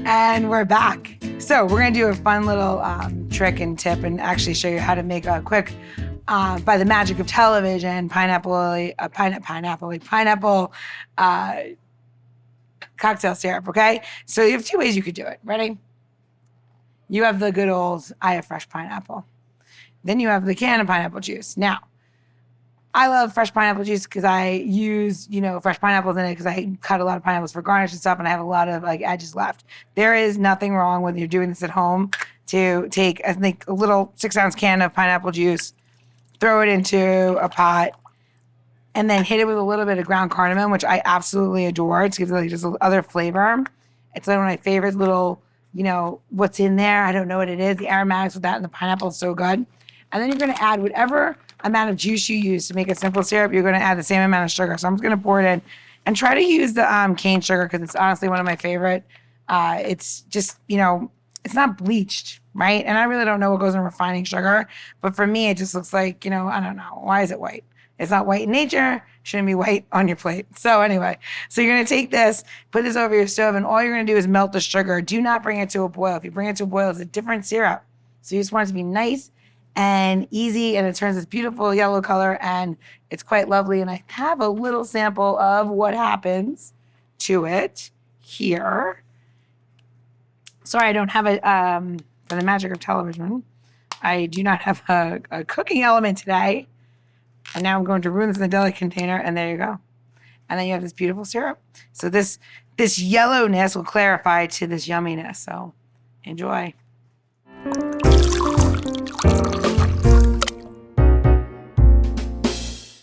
And we're back. So we're gonna do a fun little trick and tip and actually show you how to make a quick, by the magic of television, pineapple cocktail syrup, okay? So you have two ways you could do it. Ready? You have the good old, I have fresh pineapple. Then you have the can of pineapple juice. Now, I love fresh pineapple juice because I use, fresh pineapples in it because I cut a lot of pineapples for garnish and stuff, and I have a lot of edges left. There is nothing wrong when you're doing this at home to take, I think, a little 6-ounce can of pineapple juice, throw it into a pot, and then hit it with a little bit of ground cardamom, which I absolutely adore. It gives it just other flavor. It's one of my favorite little, what's in there. I don't know what it is. The aromatics with that and the pineapple is so good. And then you're going to add whatever amount of juice you use to make a simple syrup. You're going to add the same amount of sugar. So I'm just going to pour it in and try to use the cane sugar because it's honestly one of my favorite. It's just, it's not bleached, right? And I really don't know what goes in refining sugar. But for me, it just looks like, I don't know. Why is it white? It's not white in nature. Shouldn't be white on your plate. So anyway, so you're going to take this, put this over your stove, and all you're going to do is melt the sugar. Do not bring it to a boil. If you bring it to a boil, it's a different syrup. So you just want it to be nice and easy, and it turns this beautiful yellow color, and it's quite lovely. And I have a little sample of what happens to it here. Sorry, I don't have it for the magic of television. I do not have a cooking element today. And now I'm going to ruin this in the deli container, and there you go. And then you have this beautiful syrup. So this yellow-ness will clarify to this yummy-ness. So enjoy.